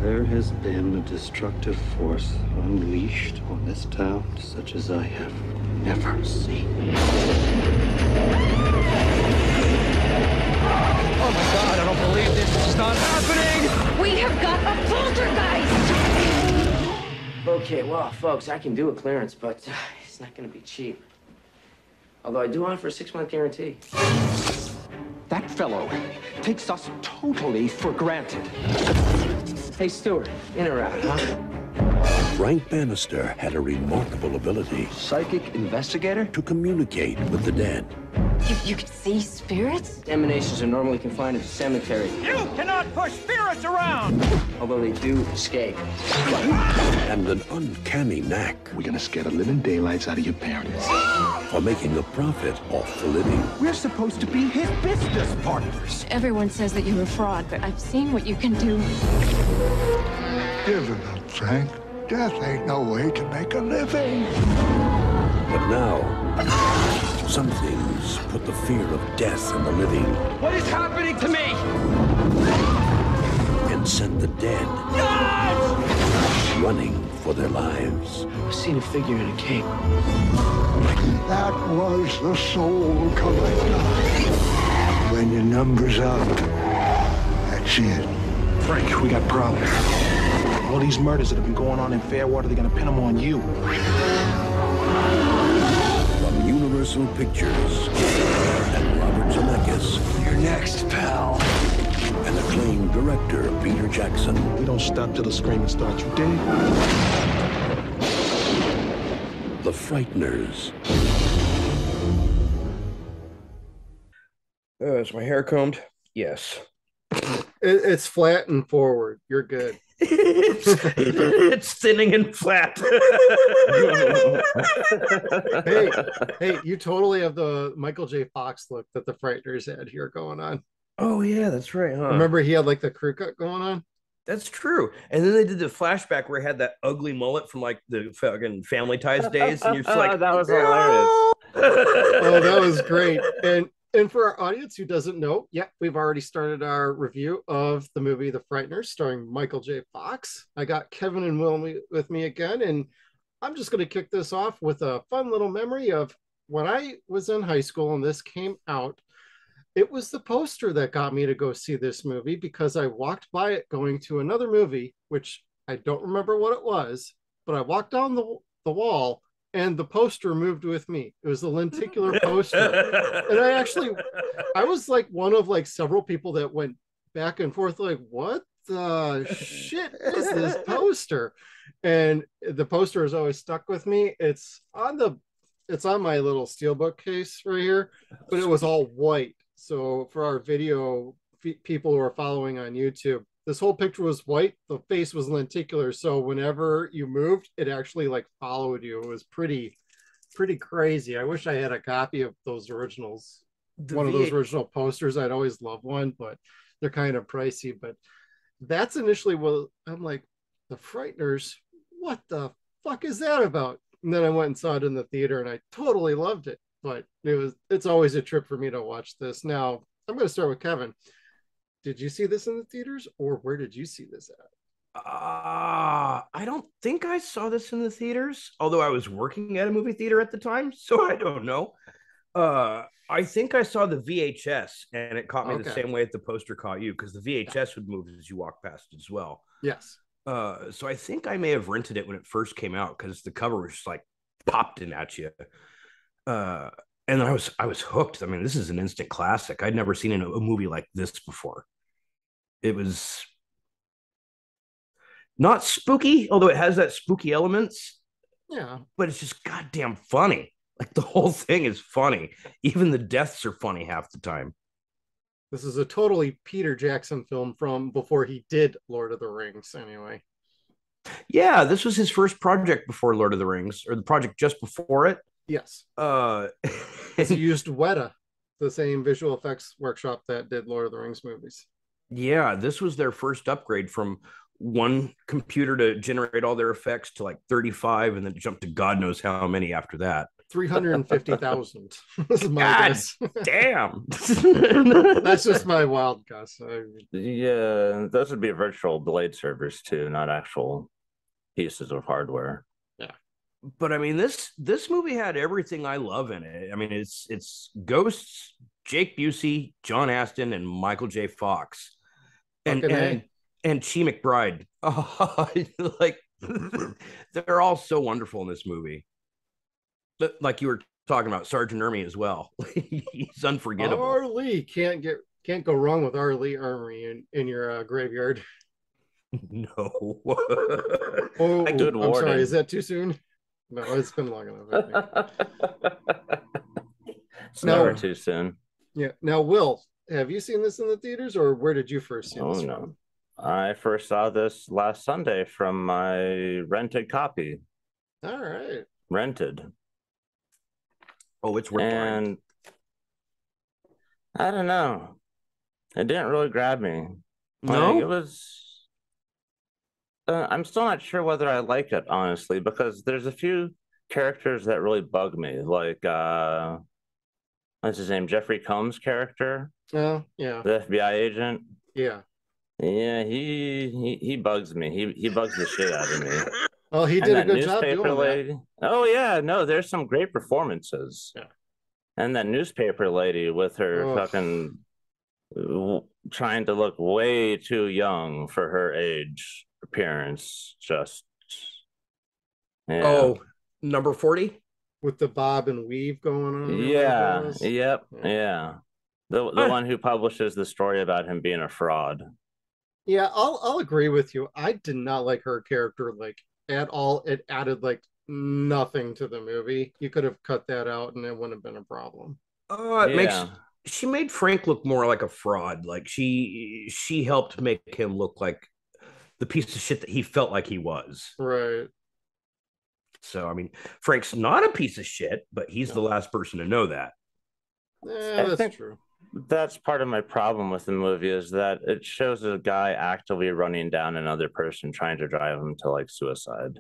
There has been a destructive force unleashed on this town such as I have never seen. Oh my God, I don't believe this. This is not happening! We have got a poltergeist! Okay, well, folks, I can do a clearance, but it's not going to be cheap. Although I do offer a 6-month guarantee. That fellow takes us totally for granted. Hey, Stuart, in or out, huh? Frank Bannister had a remarkable ability Psychic investigator? to communicate with the dead. You can see spirits? Emanations are normally confined to the cemetery, You cannot push spirits around! although they do escape. And an uncanny knack We're gonna scare the living daylights out of your parents. for making a profit off the living. We're supposed to be his business partners. Everyone says that you're a fraud, but I've seen what you can do. Give it up, Frank. Death ain't no way to make a living. But now, some things put the fear of death in the living What is happening to me? and sent the dead running for their lives. I've seen a figure in a cape. That was the soul collector. When your number's up, that's it. Frank, we got problems. All these murders that have been going on in Fairwater, they're gonna pin them on you. From Universal Pictures and Robert Zemeckis You're next, pal. and acclaimed director Peter Jackson. We don't stop till the screaming starts, you dig? The Frighteners. Is my hair combed? Yes. It's flat and forward. You're good. it's thinning and flat. Hey, you totally have the Michael J. Fox look that the Frighteners had here going on. Oh yeah, that's right, huh? Remember he had like the crew cut going on? That's true. And then they did the flashback where he had that ugly mullet from like the fucking Family Ties days, and you're just like, That was hilarious. Oh, that was great. And for our audience who doesn't know, yeah, we've already started our review of the movie The Frighteners, starring Michael J. Fox. I got Kevin and Will with me again, and I'm just going to kick this off with a fun little memory of when I was in high school and this came out. It was the poster that got me to go see this movie because I walked by it going to another movie, which I don't remember what it was, but I walked down the wall and the poster moved with me. It was the lenticular poster. And I was like one of like several people that went back and forth like, what the shit is this poster? And the poster has always stuck with me. It's on my little steelbook case right here, but it was all white. So for our video people who are following on YouTube, this whole picture was white. The face was lenticular. So whenever you moved, it actually like followed you. It was pretty crazy. I wish I had a copy of those originals. One of those original posters. I'd always loved one, but they're kind of pricey. But that's initially what I'm like, The Frighteners, what the fuck is that about? And then I went and saw it in the theater and I totally loved it. But it's always a trip for me to watch this. Now, I'm going to start with Kevin. Did you see this in the theaters or where did you see this at? I don't think I saw this in the theaters, although I was working at a movie theater at the time, so I don't know. I think I saw the VHS and it caught me the same way that the poster caught you, because the VHS would move as you walk past it as well. Yes. So I think I may have rented it when it first came out because the cover was just like popped in at you. And I was hooked. I mean, this is an instant classic. I'd never seen a movie like this before. It was not spooky, although it has that spooky elements. Yeah. But it's just goddamn funny. Like the whole thing is funny. Even the deaths are funny half the time. This is a totally Peter Jackson film from before he did Lord of the Rings, anyway. Yeah, this was his first project before Lord of the Rings, or the project just before it. Yes. He used Weta, the same visual effects workshop that did Lord of the Rings movies. Yeah, this was their first upgrade from one computer to generate all their effects to like 35, and then jump to God knows how many after that. 350,000. This is my God guess. damn. That's just my wild guess. Yeah, those would be virtual blade servers too, not actual pieces of hardware. Yeah. But I mean, this movie had everything I love in it. I mean, it's Ghosts, Jake Busey, John Astin, and Michael J. Fox, and Chi McBride. Oh, like they're all so wonderful in this movie. Like you were talking about Sergeant Ermey as well. He's unforgettable. R. Lee can't go wrong with R. Lee Ermey in your graveyard. No. Oh, Good I'm warning. sorry. Is that too soon? No, it's been long enough. I think. It's never too soon. Yeah. Now, Will, have you seen this in the theaters, or where did you first see this no. from? I first saw this last Sunday from my rented copy. All right. Rented. Oh, it's ripped. And I don't know. It didn't really grab me. No? It was... I'm still not sure whether I like it, honestly, because there's a few characters that really bug me. Like, what's his name? Jeffrey Combs' character? Oh, yeah. The FBI agent? Yeah. Yeah, he bugs me. He bugs the shit out of me. Well, he did a good job doing that. Oh, yeah. No, there's some great performances. Yeah. And that newspaper lady with her fucking trying to look way too young for her age appearance. Just, yeah. Oh, number 40? With the bob and weave going on. Yeah. Yep. Yeah. The one who publishes the story about him being a fraud. Yeah, I'll agree with you. I did not like her character like at all. It added like nothing to the movie. You could have cut that out and it wouldn't have been a problem. She made Frank look more like a fraud. Like she helped make him look like the piece of shit that he felt like he was. Right. So I mean, Frank's not a piece of shit, but he's the last person to know that. Yeah, that's true. That's part of my problem with the movie is that it shows a guy actively running down another person trying to drive him to like suicide.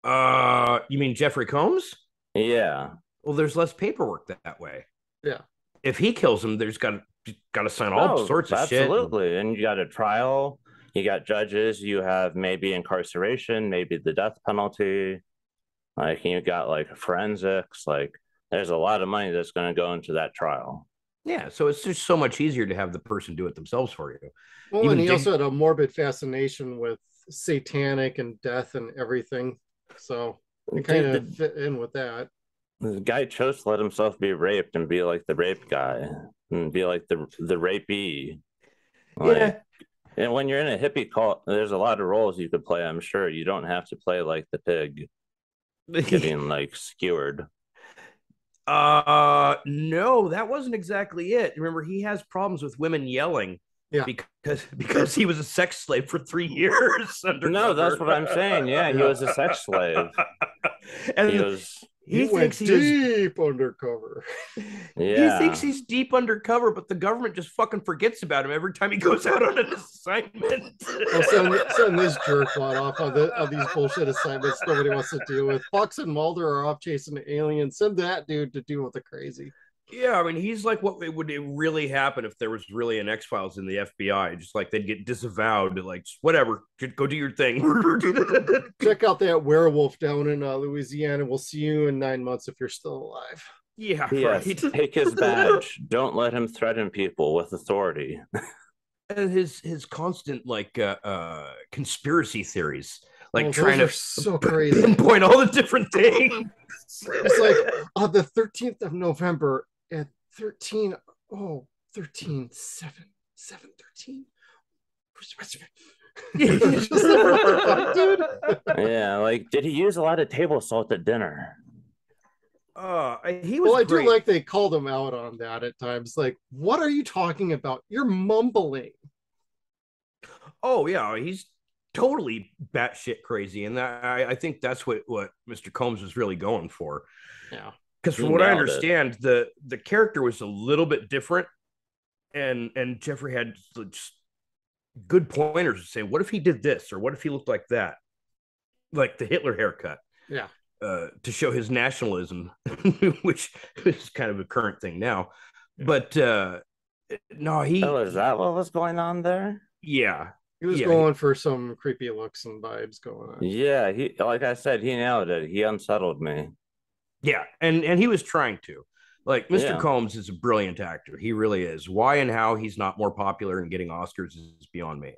You mean Jeffrey Combs? Yeah. Well, there's less paperwork that way. Yeah. If he kills him, there's got to sign all sorts of shit. Absolutely. And you got a trial, you got judges, you have maybe incarceration, maybe the death penalty. Like you got like forensics, like there's a lot of money that's going to go into that trial. Yeah, so it's just so much easier to have the person do it themselves for you. Well, even and he also had a morbid fascination with satanic and death and everything. So it kind of fit in with that. The guy chose to let himself be raped and be like the rape guy and be like the rapee. Like, yeah. And when you're in a hippie cult, there's a lot of roles you could play, I'm sure. You don't have to play like the pig getting like skewered. No, that wasn't exactly it. Remember, he has problems with women yelling. Yeah, because he was a sex slave for 3 years. No, that's what I'm saying. Yeah, he was a sex slave. And he thinks he's deep undercover. Yeah, he thinks he's deep undercover, but the government just fucking forgets about him every time he goes out on an assignment. Send this jerkwad off on these bullshit assignments nobody wants to deal with. Fox and Mulder are off chasing aliens. Send that dude to deal with the crazy. Yeah, I mean, he's like what would really happen if there was really an X-Files in the FBI. Just like they'd get disavowed, like whatever, go do your thing. Check out that werewolf down in Louisiana. We'll see you in 9 months if you're still alive. Yeah, yes, right. Take his badge. Don't let him threaten people with authority. And his constant like conspiracy theories, like trying to so crazy pinpoint all the different things. It's like on the 13th of November at 13 13 7 13. Dude. Yeah, like did he use a lot of table salt at dinner? He was. Well, I do like they called him out on that at times. Like, what are you talking about? You're mumbling. Oh yeah, he's totally batshit crazy, and I think that's what Mr. Combs was really going for. Yeah, because from what I understand, the character was a little bit different, and Jeffrey had just good pointers to say, what if he did this, or what if he looked like that, like the Hitler haircut. Yeah, to show his nationalism, which is kind of a current thing now. But no, Oh, is that what was going on there? yeah, He was yeah, going for some creepy looks and vibes going on. Yeah, he like I said, he nailed it. He unsettled me. yeah, and he was trying to. Like Mr. Yeah. Combs is a brilliant actor. He really is. Why and how he's not more popular and getting Oscars is beyond me.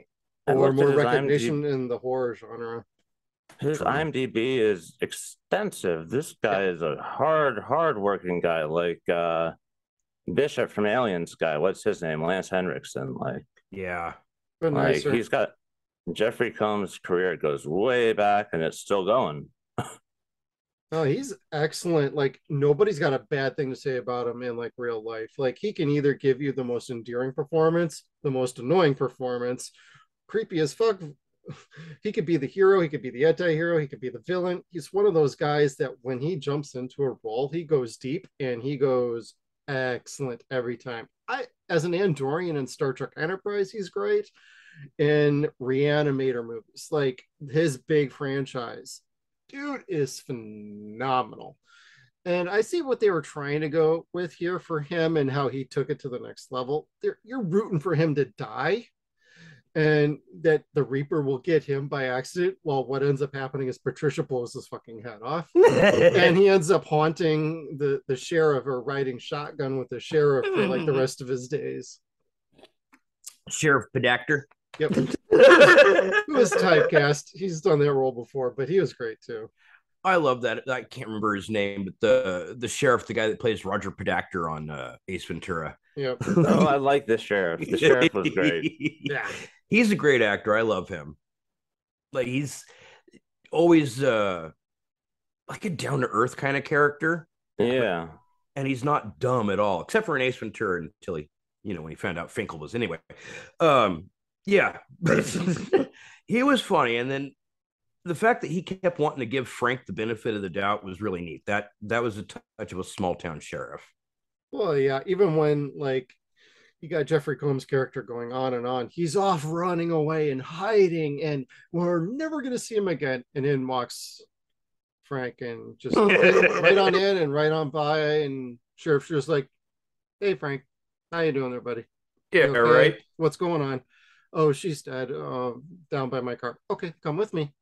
I Or looked at more his recognition IMDb. in the horror genre. His True. IMDb is extensive. This guy is a hard working guy. Like Bishop from Aliens guy. What's his name? Lance Henriksen. Yeah, But Like nicer. he's got Jeffrey Combs' career goes way back and it's still going. Oh, he's excellent. Like nobody's got a bad thing to say about him in like real life. Like he can either give you the most endearing performance, the most annoying performance, creepy as fuck. He could be the hero, he could be the anti-hero, he could be the villain. He's one of those guys that when he jumps into a role, he goes deep and he goes excellent every time. I as an Andorian in Star Trek Enterprise, he's great. In Reanimator movies, like his big franchise, dude is phenomenal. And I see what they were trying to go with here for him and how he took it to the next level. You're rooting for him to die and that the Reaper will get him by accident. Well, what ends up happening is Patricia blows his fucking head off. And he ends up haunting the sheriff or riding shotgun with the sheriff for like the rest of his days. Sheriff Pedactor. Yep. He was typecast. He's done that role before, but he was great too. I love that. I can't remember his name, but the sheriff, the guy that plays Roger Pedactor on Ace Ventura. Yep. Oh, I like the sheriff. The sheriff was great. Yeah. He's a great actor. I love him. Like he's always like a down to earth kind of character. Yeah. And he's not dumb at all, except for in Ace Ventura until he, when he found out Finkel was anyway. Yeah, he was funny, and then the fact that he kept wanting to give Frank the benefit of the doubt was really neat. That was a touch of a small town sheriff. Well, yeah, even when like you got Jeffrey Combs' character going on and on, he's off running away and hiding, and we're never going to see him again. And in walks Frank and just right on in and right on by, and Sheriff's just like, "Hey, Frank, how you doing there, buddy? Yeah, okay? right. What's going on? Oh, she's dead. Down by my car. Okay, come with me."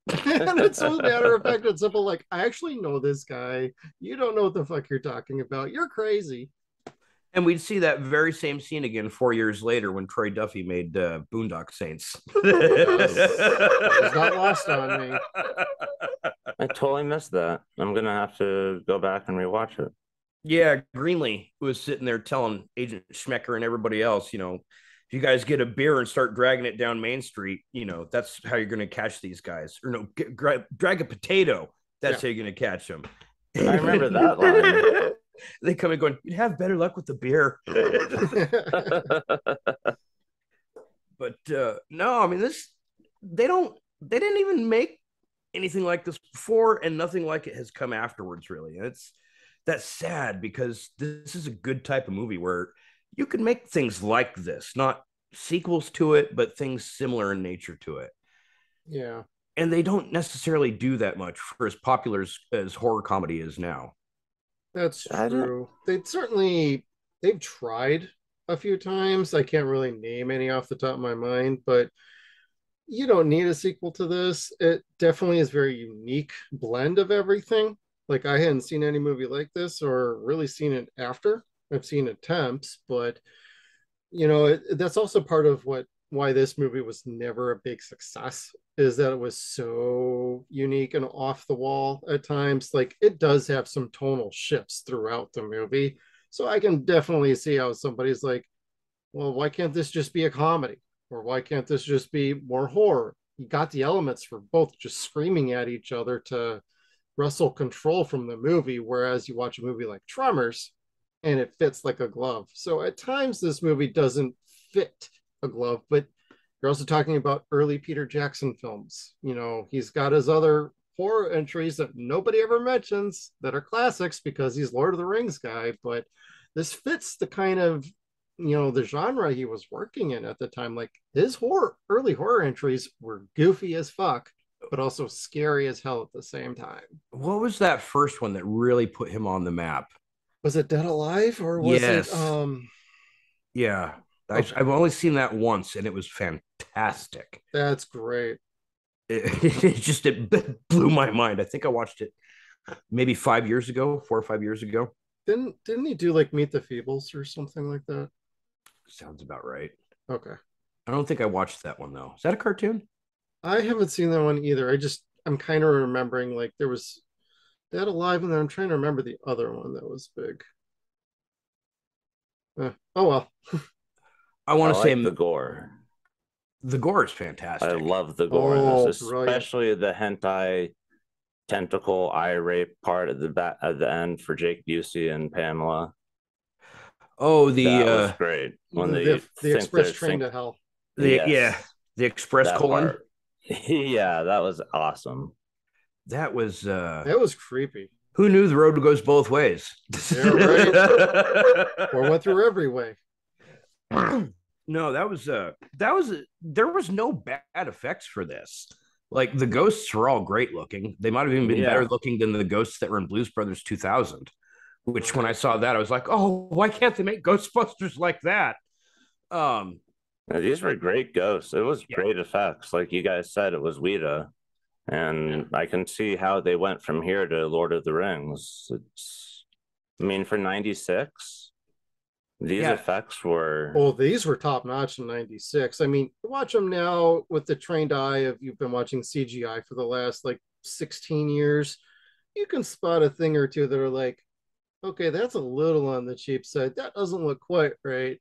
And it's so matter of fact and simple. Like, I actually know this guy. You don't know what the fuck you're talking about. You're crazy. And we'd see that very same scene again 4 years later when Troy Duffy made Boondock Saints. It's not lost on me. I totally missed that. I'm gonna have to go back and rewatch it. Yeah, Greenlee was sitting there telling Agent Schmecker and everybody else, if you guys get a beer and start dragging it down Main Street, that's how you're going to catch these guys. Or no, drag a potato. That's how you're going to catch them. I remember that line. They come in going, "You'd have better luck with the beer." But no, I mean they didn't even make anything like this before, and nothing like it has come afterwards, really. And that's sad because this is a good type of movie where you can make things like this, not sequels to it, but things similar in nature to it. Yeah. And they don't necessarily do that much for as popular as horror comedy is now. That's true. They've tried a few times. I can't really name any off the top of my mind, but you don't need a sequel to this. It definitely is very unique blend of everything. Like I hadn't seen any movie like this or really seen it after. I've seen attempts, but that's also part of why this movie was never a big success is that it was so unique and off the wall at times. Like it does have some tonal shifts throughout the movie. So I can definitely see how somebody's like, well, why can't this just be a comedy? Or why can't this just be more horror? You got the elements for both just screaming at each other to wrestle control from the movie, whereas you watch a movie like Tremors and it fits like a glove. So at times this movie doesn't fit a glove, but you're also talking about early Peter Jackson films. He's got his other horror entries that nobody ever mentions that are classics because he's Lord of the Rings guy, but this fits the kind of the genre he was working in at the time. Like his early horror entries were goofy as fuck. but also scary as hell at the same time. What was that first one that really put him on the map? Was it Dead Alive or was it Yes. Yeah. okay. I've only seen that once and it was fantastic. That's great. It blew my mind. I think I watched it maybe 5 years ago, 4 or 5 years ago. Didn't he do like Meet the Feebles or something like that? Sounds about right. Okay. I don't think I watched that one though. Is that a cartoon? I haven't seen that one either. I'm kind of remembering like there was Dead Alive, and then I'm trying to remember the other one that was big. Oh well. I want to say the gore. The gore is fantastic. I love the gore in this, especially the hentai tentacle eye rape part at the end for Jake Busey and Pamela. Oh, that was great when the express train to hell. The express colon. Yeah, that was awesome. That was creepy. Who knew the road goes both ways? Yeah, right. Or went through every way. No, there was no bad effects for this. Like the ghosts were all great looking. They might have even been better looking than the ghosts that were in Blues Brothers 2000. Which when I saw that, I was like, oh, why can't they make Ghostbusters like that? These were great ghosts. It was great effects. Like you guys said, it was Weta. And I can see how they went from here to Lord of the Rings. For 96, these effects were... Well, these were top-notch in 96. I mean, watch them now with the trained eye of you've been watching CGI for the last, 16 years. You can spot a thing or two that are like, okay, that's a little on the cheap side. That doesn't look quite right.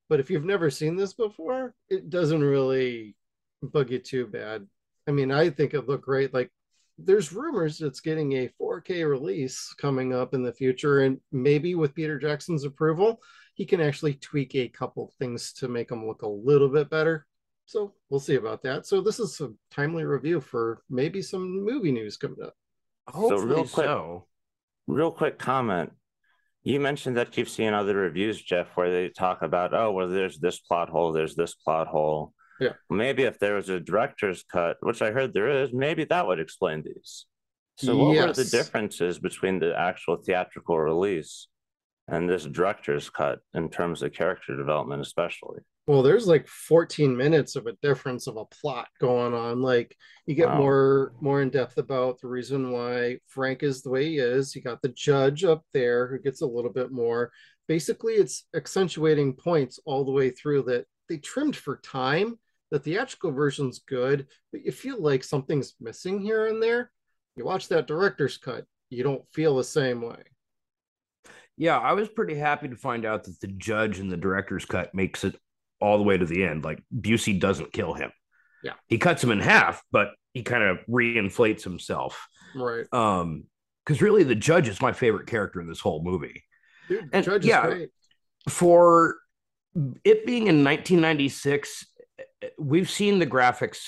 But if you've never seen this before, it doesn't really bug you too bad. I mean, I think it looked great. Like, there's rumors it's getting a 4K release coming up in the future, and maybe with Peter Jackson's approval, he can actually tweak a couple things to make them look a little bit better. So we'll see about that. So this is a timely review for maybe some movie news coming up. Hopefully real quick comment. You mentioned that you've seen other reviews, Jeff, where they talk about, there's this plot hole, there's this plot hole. Yeah. Maybe if there was a director's cut, which I heard there is, maybe that would explain these. So what were the differences between the actual theatrical release and this director's cut in terms of character development, especially? Well, there's 14 minutes of a difference of a plot going on. Like you get more in depth about the reason why Frank is the way he is. You got the judge up there who gets a little bit more. Basically, it's accentuating points all the way through that they trimmed for time. The theatrical version's good, but you feel like something's missing here and there. You watch that director's cut, you don't feel the same way. Yeah, I was pretty happy to find out that the judge in the director's cut makes it all the way to the end. Like Busey doesn't kill him. Yeah. He cuts him in half, but he kind of reinflates himself. Right. Because really the judge is my favorite character in this whole movie. Dude, the judge is great. For it being in 1996, we've seen the graphics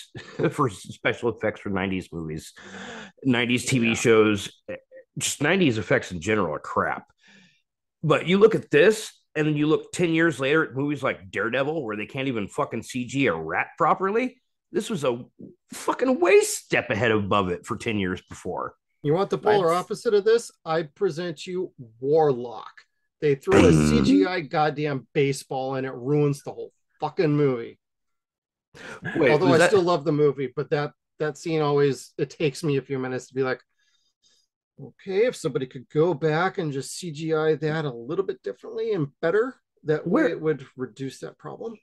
for special effects for 90s movies, 90s TV shows, just 90s effects in general are crap. But you look at this, and then you look 10 years later at movies like Daredevil, where they can't even fucking CG a rat properly. This was a fucking way step ahead above it for 10 years before. You want the polar opposite of this? I present you Warlock. They throw a CGI goddamn baseball and it ruins the whole fucking movie. Wait, although I still love the movie, but that scene always, it takes me a few minutes to be like, okay, if somebody could go back and just CGI that a little bit differently and better, that way it would reduce that problem.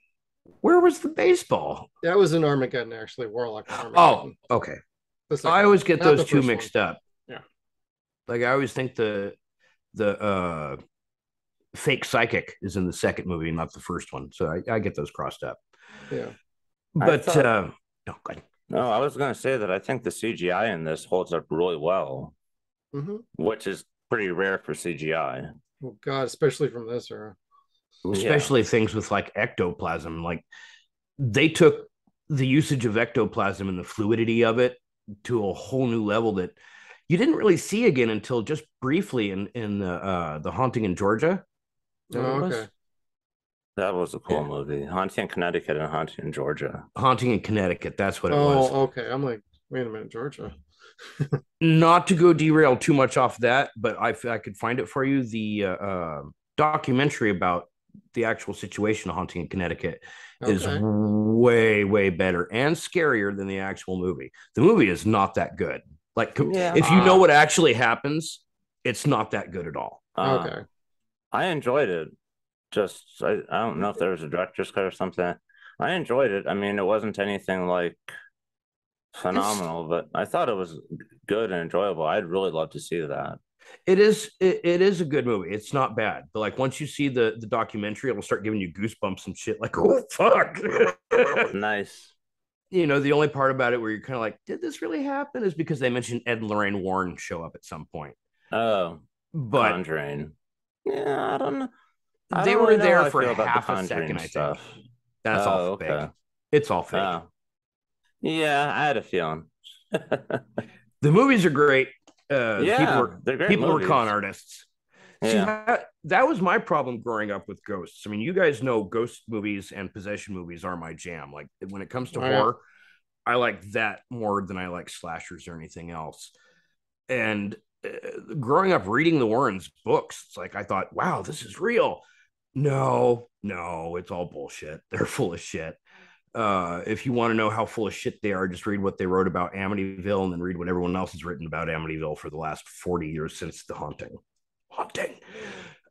Where was the baseball? That was in Armageddon, actually. Warlock. Oh, okay. I always get those two mixed up. Yeah. Like I always think the fake psychic is in the second movie, not the first one. So I get those crossed up. Yeah. But no, I was going to say that I think the CGI in this holds up really well, which is pretty rare for CGI. Oh God, especially from this era. Especially things with like ectoplasm. Like they took the usage of ectoplasm and the fluidity of it to a whole new level that you didn't really see again until just briefly in the Haunting in Georgia. Oh, okay. That was a cool movie. Haunting in Connecticut and Haunting in Georgia. Haunting in Connecticut. That's what it was. Oh, okay. I'm like, Wait a minute, Georgia. Not to go derail too much off that, but I could find it for you. The documentary about the actual situation of haunting in Connecticut is Okay. way better and scarier than the actual movie. The movie is not that good. Like Yeah. if you know what actually happens, it's not that good at all. Okay. I enjoyed it. I don't know if there was a director's cut or something. I enjoyed it. I mean, it wasn't anything like phenomenal, but I thought it was good and enjoyable. I'd really love to see that. It is a good movie. It's not bad, but like once you see the documentary, it'll start giving you goosebumps and shit. Like, oh fuck! Nice. The only part about it where you're kind of like, did this really happen? Is because they mentioned Ed and Lorraine Warren show up at some point. Oh, but Conjuring. Yeah, I don't know. They don't were really know there how I for feel about the half a Conjuring second, I think. stuff. That's all okay. fake. It's all fake. Yeah, I had a feeling. The movies are great. Yeah, they're great people were movies. con artists. See, Yeah. that was my problem growing up with ghosts. I mean, you guys know ghost movies and possession movies are my jam. Like when it comes to horror, I like that more than I like slashers or anything else. And growing up reading the Warrens books, it's like I thought, wow, this is real. No, it's all bullshit. They're full of shit. If you want to know how full of shit they are, just read what they wrote about Amityville and then read what everyone else has written about Amityville for the last 40 years since the haunting.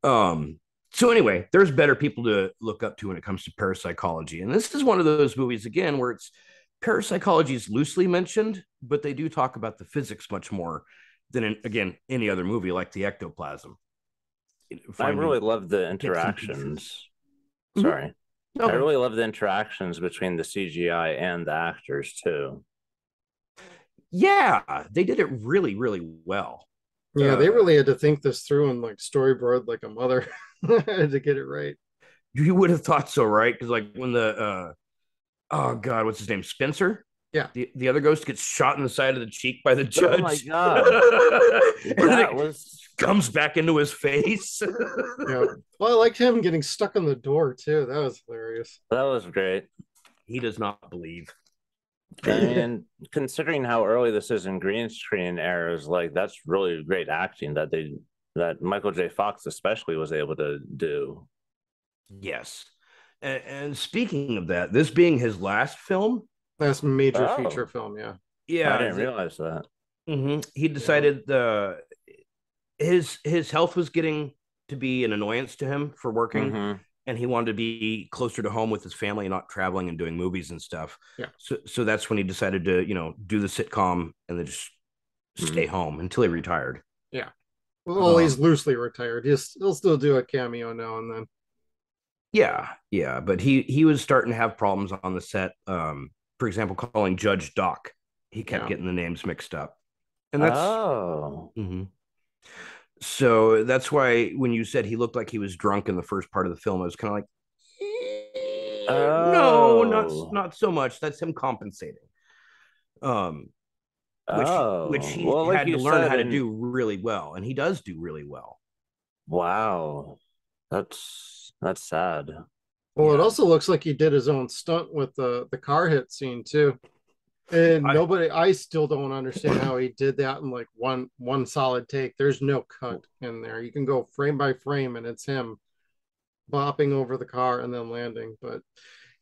So anyway, there's better people to look up to when it comes to parapsychology. And this is one of those movies, again, where it's parapsychology is loosely mentioned, but they do talk about the physics much more than, again, any other movie like the ectoplasm. I really love the interactions. Sorry. I really love the interactions between the CGI and the actors, too. Yeah, they did it really well. Yeah, they really had to think this through and like storyboard like a mother to get it right. You would have thought so, right? Because like when the oh god, what's his name? Spencer? Yeah. The other ghost gets shot in the side of the cheek by the judge. Oh my god. That comes back into his face. Yeah. Well, I liked him getting stuck in the door too. That was hilarious. That was great. He does not believe. I mean, considering how early this is in green screen eras, like that's really great acting that Michael J. Fox especially was able to do. Yes. And speaking of that, this being his last film, last major feature film, yeah, I didn't realize that. He decided his health was getting to be an annoyance to him for working, and he wanted to be closer to home with his family and not traveling and doing movies and stuff. Yeah. So that's when he decided to, do the sitcom and then just stay home until he retired. Yeah. Well, he's loosely retired. He'll still do a cameo now and then. Yeah. But he was starting to have problems on the set. For example, calling Judge Doc. He kept getting the names mixed up. And that's So that's why when you said he looked like he was drunk in the first part of the film, I was kind of like, no, not so much. That's him compensating. Which he had to learn how to do really well, and he does do really well. Wow, that's sad. Well, it also looks like he did his own stunt with the car hit scene too. And I still don't understand how he did that in like one solid take. There's no cut in there. You can go frame by frame and it's him bopping over the car and then landing. But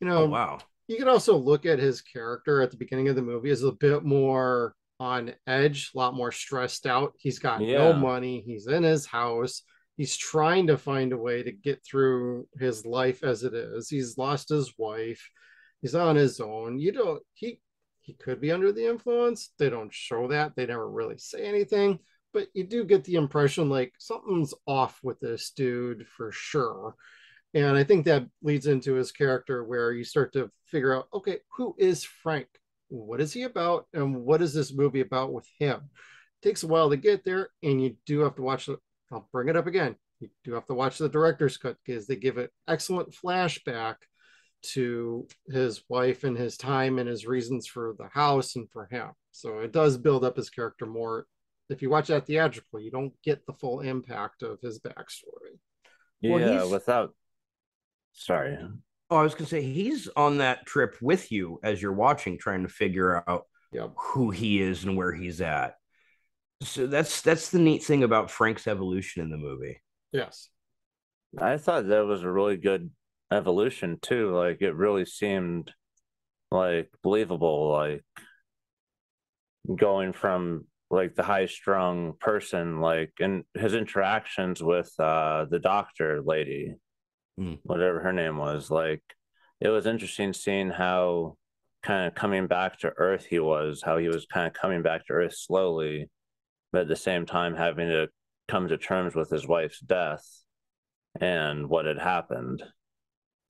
wow. You can also look at his character at the beginning of the movie as a bit more on edge, a lot more stressed out. He's got no money. He's in his house. He's trying to find a way to get through his life as it is. He's lost his wife. He's on his own. He could be under the influence. They don't show that. They never really say anything, but you do get the impression like something's off with this dude for sure. And I think that leads into his character where you start to figure out, okay, who is Frank? What is he about? And what is this movie about with him? It takes a while to get there, and you do have to watch it. I'll bring it up again. You do have to watch the director's cut because they give an excellent flashback to his wife and his time and his reasons for the house and for him. So it does build up his character more. If you watch that theatrically, you don't get the full impact of his backstory. Sorry. Oh, I was gonna say he's on that trip with you as you're watching, trying to figure out who he is and where he's at. So that's the neat thing about Frank's evolution in the movie. Yes. I thought that was a really good evolution too. Like it really seemed like believable, like going from like the high strung person, like in his interactions with the doctor lady, whatever her name was, like it was interesting seeing how kind of coming back to earth he was, how he was kind of coming back to earth slowly, but at the same time having to come to terms with his wife's death and what had happened.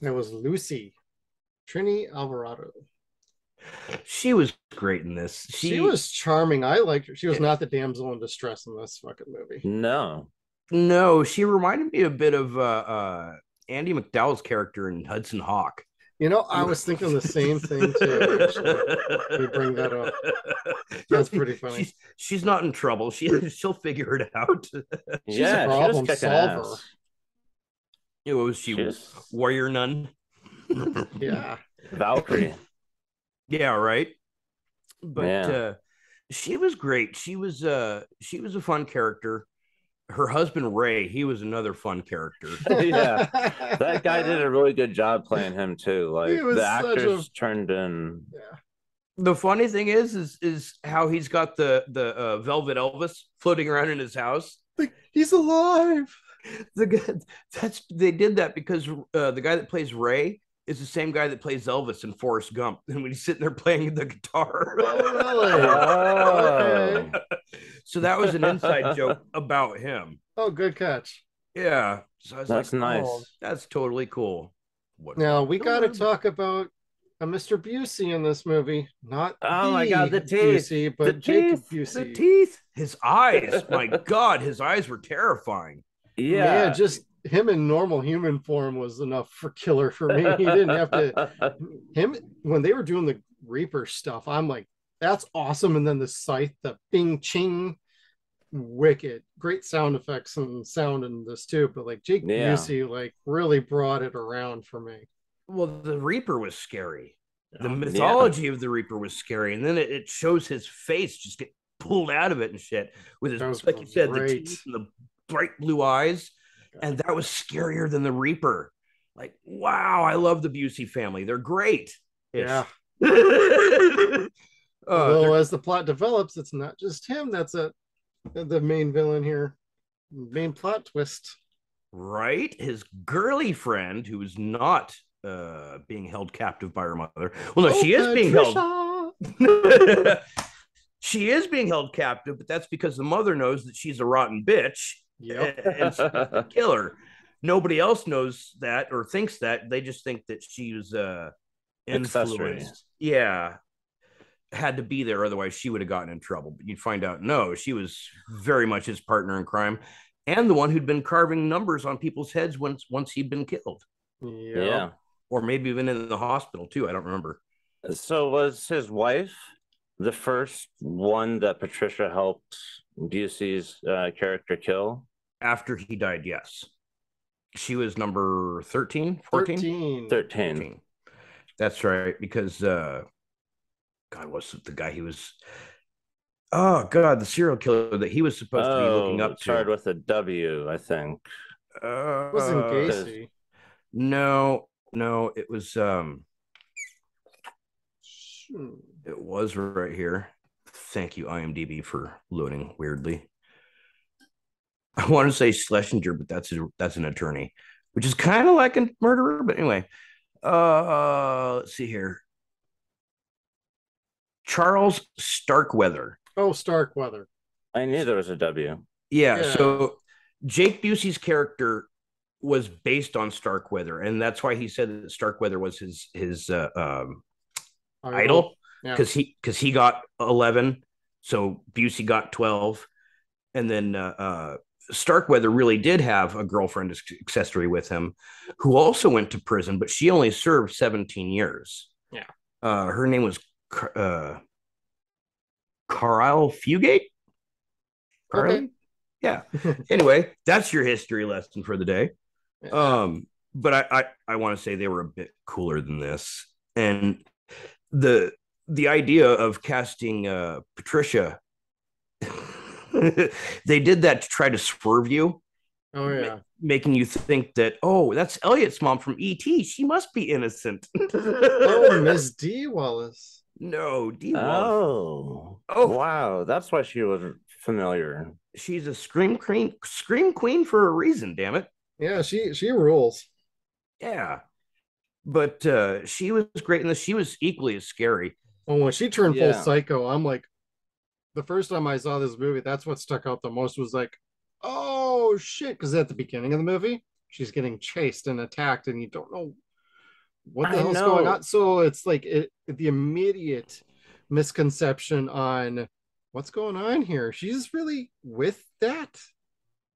It was Lucy, Trini Alvarado. She was great in this. She was charming. I liked her. She was not the damsel in distress in this fucking movie. No, she reminded me a bit of Andy McDowell's character in Hudson Hawk. You know, I was thinking the same thing too. Actually, you bring that up. That's pretty funny. She's not in trouble. She'll figure it out. She's a problem solver. It was warrior nun. Yeah, Valkyrie. Yeah, right. But she was great. She was a fun character. Her husband Ray, he was another fun character. Yeah, that guy did a really good job playing him too. Like the actors turned in. Yeah. The funny thing is how he's got the Velvet Elvis floating around in his house. Like, he's alive. They did that because the guy that plays Ray is the same guy that plays Elvis in Forrest Gump, and when he's sitting there playing the guitar. Oh, really? Okay. So that was an inside joke about him. Oh, good catch. Yeah. So I was that's nice. Oh, that's totally cool. Now we got to talk about Mr. Busey in this movie. Not my God, the teeth, Busey, but Jacob Busey. The teeth, his eyes. My God, his eyes were terrifying. Yeah, just him in normal human form was enough for killer for me. He didn't have to. Him when they were doing the Reaper stuff, I'm like, that's awesome. And then the scythe, the bing ching, wicked, great sound effects and sound in this too. But like Jake Busey, like really brought it around for me. Well, the Reaper was scary. The mythology of the Reaper was scary, and then it shows his face just get pulled out of it and shit with his, like you said, the teeth and the bright blue eyes, and that was scarier than the Reaper. Like, wow, I love the Busey family. They're great. Yeah. Although as the plot develops, it's not just him that's the main villain here. Main plot twist. Right? His girly friend, who is not being held captive by her mother. Well, no, she is being held. She is being held captive, but that's because the mother knows that she's a rotten bitch. Yep. And she's a killer. Nobody else knows that or thinks that. They just think that she was influenced. Yeah. Had to be there, otherwise she would have gotten in trouble. But you'd find out, no, she was very much his partner in crime and the one who'd been carving numbers on people's heads once he'd been killed. Yeah. Or maybe even in the hospital too. I don't remember. So was his wife the first one that Patricia helped Busey's character kill? After he died, yes. She was number 13, 14? 13. That's right, because God, what's the guy he was? Oh God, the serial killer that he was supposed to be looking up to. Started with a W, I think. It wasn't Gacy. No, it was. It was right here. Thank you, IMDb, for loading weirdly. I want to say Schlesinger, but that's an attorney, which is kind of like a murderer. But anyway, let's see here. Charles Starkweather. Oh, Starkweather. I knew there was a W. Yeah. So Jake Busey's character was based on Starkweather, and that's why he said that Starkweather was his idol, because he got 11, so Busey got 12, and then Starkweather really did have a girlfriend accessory with him, who also went to prison, but she only served 17 years. Yeah. Her name was Carlisle Fugate. Carly? Okay. Yeah. Anyway, that's your history lesson for the day. But I want to say they were a bit cooler than this. And the the idea of casting Patricia, they did that to try to swerve you, Oh yeah. making you think that, oh, that's Elliot's mom from E.T. She must be innocent. Oh, Miss D. Wallace. No, D. Wallace. Oh, Oh, wow. That's why she was familiar. she's a scream queen for a reason. Damn it. Yeah, she rules. Yeah, but she was great in this. She was equally as scary. Well, when she turned full Yeah. psycho, I'm like, the first time I saw this movie, that's what stuck out the most was like, oh shit. Because at the beginning of the movie, she's getting chased and attacked, and you don't know what the I hell's going know. on. So it's like the immediate misconception on what's going on here. She's really with that.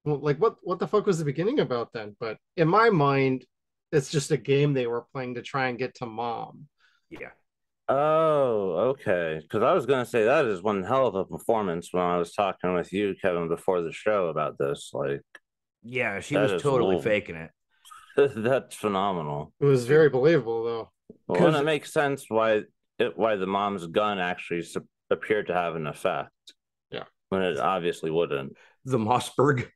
Well, like what the fuck was the beginning about then? But in my mind, it's just a game they were playing to try and get to mom. Yeah, Oh, okay. Because I was going to say that is one hell of a performance when I was talking with you, Kevin, before the show about this. Like, yeah, she that was is totally faking it. that's phenomenal. It was very believable though. Well, and it makes sense why the mom's gun actually appeared to have an effect. Yeah. When it obviously wouldn't. The Mossberg.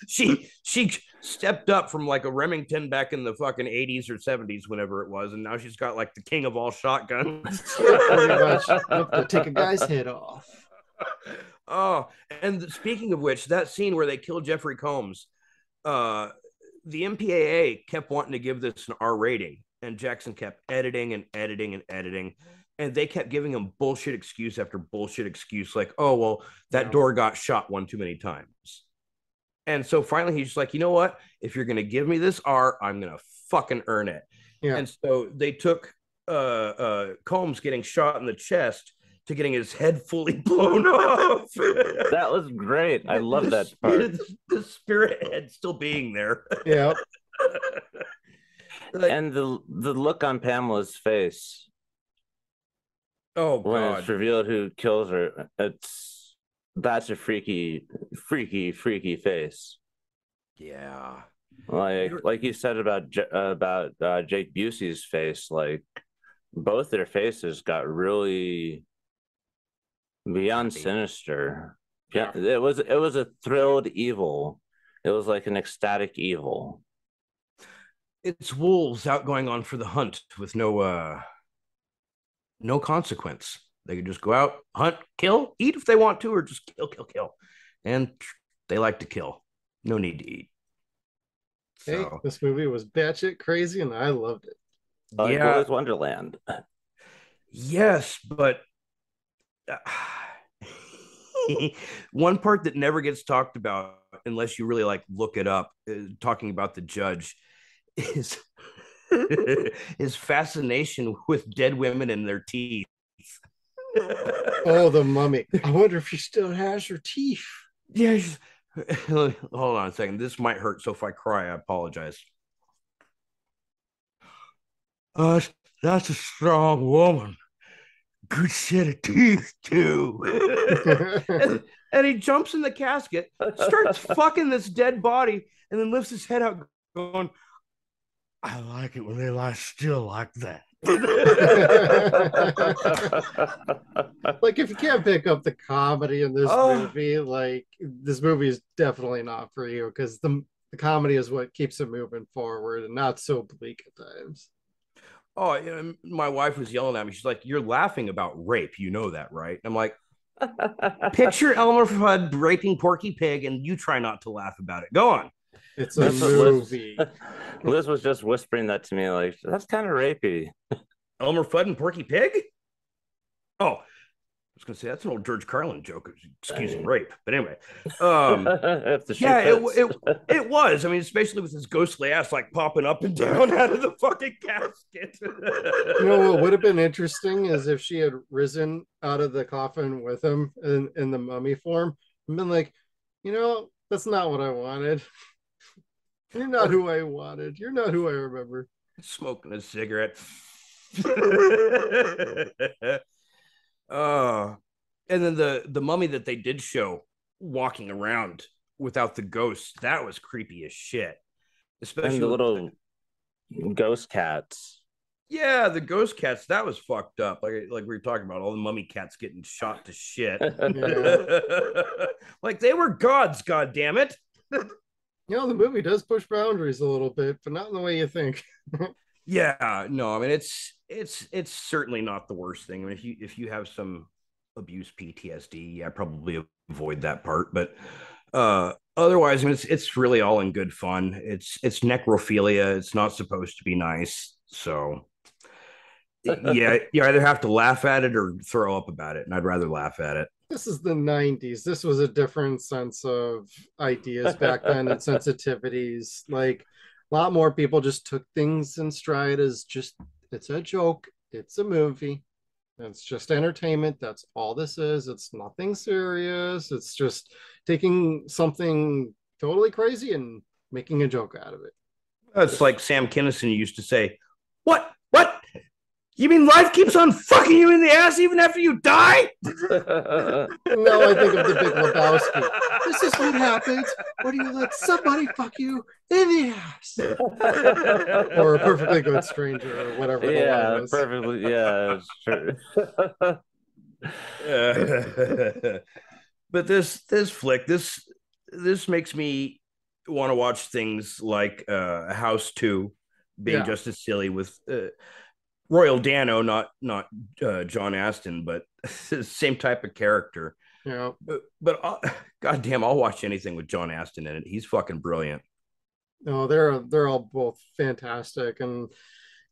she stepped up from like a Remington back in the fucking 80s or 70s, whenever it was, and now she's got like the king of all shotguns. Pretty much. To take a guy's head off. Oh, and speaking of which, that scene where they killed Jeffrey Combs, the MPAA kept wanting to give this an R rating, and Jackson kept editing and editing and editing. And they kept giving him bullshit excuse after bullshit excuse, like, oh, well, that door got shot one too many times. And so finally, he's just like, you know what? If you're going to give me this R, I'm going to fucking earn it. Yeah. And so they took Combs getting shot in the chest to getting his head fully blown off. That was great. I love that part. The spirit head still being there. Yeah. Like, and the look on Pamela's face. Oh, when God. it's revealed who kills her, that's a freaky face. Yeah. Like you said about Jake Busey's face, like both their faces got really beyond sinister. Yeah, it was a thrilled evil. It was like an ecstatic evil. It's wolves out going on for the hunt with no consequence. They could just go out, hunt, kill, eat if they want to, or just kill. And they like to kill. No need to eat. Hey, this movie was batshit crazy, and I loved it. Yeah, Willy's Wonderland. Yes, but one part that never gets talked about, unless you really like look it up, talking about the judge, is his fascination with dead women and their teeth. Oh, the mummy. I wonder if she still has her teeth. Yeah. Hold on a second. This might hurt, so if I cry, I apologize. That's a strong woman. Good set of teeth, too. and he jumps in the casket, starts fucking this dead body, and then lifts his head out, going, I like it when they lie still like that. Like, if you can't pick up the comedy in this movie, like, this movie is definitely not for you, because the comedy is what keeps it moving forward and not so bleak at times. Oh, you know, my wife was yelling at me. She's like, you're laughing about rape. You know that, right? I'm like, picture Elmer Fudd raping Porky Pig, and you try not to laugh about it. Go on. It's a movie. Liz was just whispering that to me, like, that's kind of rapey. Elmer Fudd and Porky Pig? Oh, I was going to say, that's an old George Carlin joke, excusing rape. But anyway. It was. I mean, especially with his ghostly ass, like, popping up and down out of the fucking casket. You know what would have been interesting is if she had risen out of the coffin with him in the mummy form and been like, you know, that's not what I wanted. You're not who I wanted. You're not who I remember. Smoking a cigarette. And then the mummy that they did show walking around without the ghosts, that was creepy as shit. Especially and the little ghost cats. Yeah, the ghost cats, that was fucked up. Like we were talking about, all the mummy cats getting shot to shit. Like they were gods, god damn it. The movie does push boundaries a little bit, but not in the way you think. Yeah, no, I mean it's certainly not the worst thing. I mean, if you have some abuse PTSD, yeah, probably avoid that part. But otherwise, I mean, it's really all in good fun. It's necrophilia. It's not supposed to be nice. So yeah, you either have to laugh at it or throw up about it, and I'd rather laugh at it. This is the 90s. This was a different sense of ideas back then and sensitivities. Like a lot more people just took things in stride as just it's a joke, it's a movie, it's just entertainment. That's all this is. It's nothing serious. It's just taking something totally crazy and making a joke out of it. It's like Sam Kinison used to say, "What? What? You mean life keeps on fucking you in the ass even after you die?" No, I think of the Big Lebowski. This is what happens when you let somebody fuck you in the ass. Or A Perfectly Good Stranger, or whatever. Yeah, perfectly. Yeah, it's true. But this flick, this makes me want to watch things like House 2 being just as silly with Royal Dano, not John Aston, but same type of character. Yeah. But goddamn, I'll watch anything with John Aston in it. He's fucking brilliant. No, they're all both fantastic, and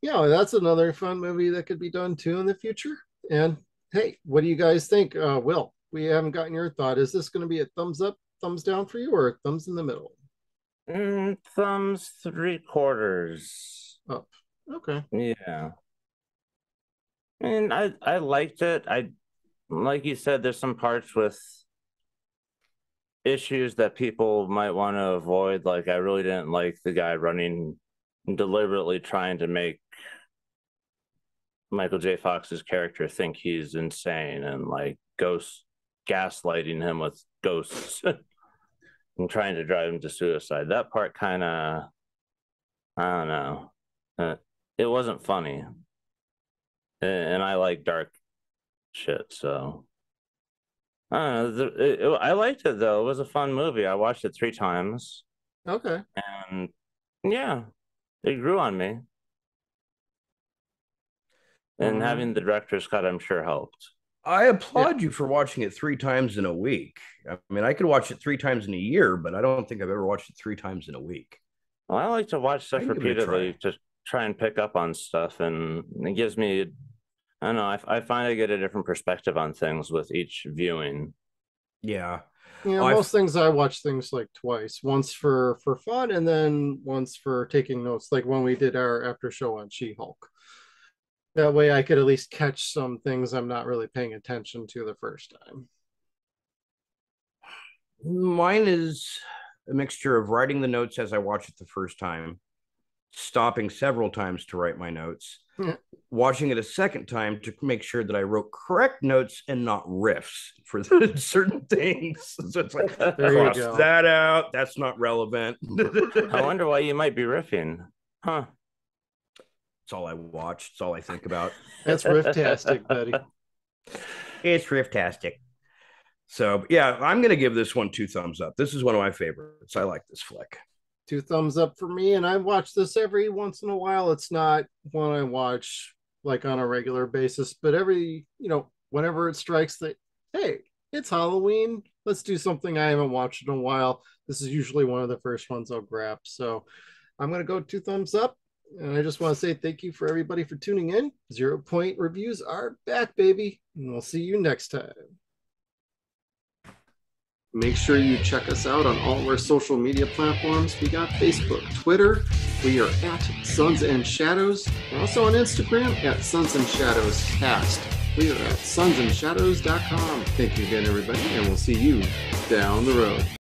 that's another fun movie that could be done too in the future. And hey, what do you guys think? Will, we haven't gotten your thought. Is this going to be a thumbs up, thumbs down for you, or a thumbs in the middle? Thumbs 3/4 up. Okay. Yeah. And I liked it. Like you said, there's some parts with issues that people might want to avoid. Like I really didn't like the guy running, deliberately trying to make Michael J. Fox's character think he's insane and like gaslighting him with ghosts and trying to drive him to suicide. That part kind of, I don't know. It wasn't funny. And I like dark shit, so I don't know. I liked it though. It was a fun movie. I watched it 3 times. Okay. And yeah, it grew on me. And having the director's cut, I'm sure, helped. I applaud you for watching it 3 times in a week. I mean, I could watch it 3 times in a year, but I don't think I've ever watched it 3 times in a week. Well, I like to watch stuff repeatedly to try and pick up on stuff, and it gives me, I don't know, I find I get a different perspective on things with each viewing. Yeah. Most things I watch things like twice, once for fun and then once for taking notes, like when we did our after show on She-Hulk. That way I could at least catch some things I'm not really paying attention to the first time. Mine is a mixture of writing the notes as I watch it the first time, stopping several times to write my notes, watching it a second time to make sure that I wrote correct notes and not riffs for certain things. So it's like, cross that out. That's not relevant. I wonder why you might be riffing. Huh. It's all I watch. It's all I think about. That's rifftastic, buddy. It's rifftastic. So yeah, I'm going to give this one 2 thumbs up. This is one of my favorites. I like this flick. 2 thumbs up for me, and I watch this every once in a while. It's not one I watch like on a regular basis, but every, whenever it strikes that, hey, it's Halloween, let's do something I haven't watched in a while. This is usually one of the first ones I'll grab. So I'm going to go 2 thumbs up. And I just want to say thank you for everybody for tuning in. 0-Point Reviews are back, baby. And we'll see you next time. Make sure you check us out on all of our social media platforms. We got Facebook, Twitter. We are at Suns and Shadows. We're also on Instagram at Suns and Shadows Cast. We are at sunsandshadows.com. Thank you again, everybody, and we'll see you down the road.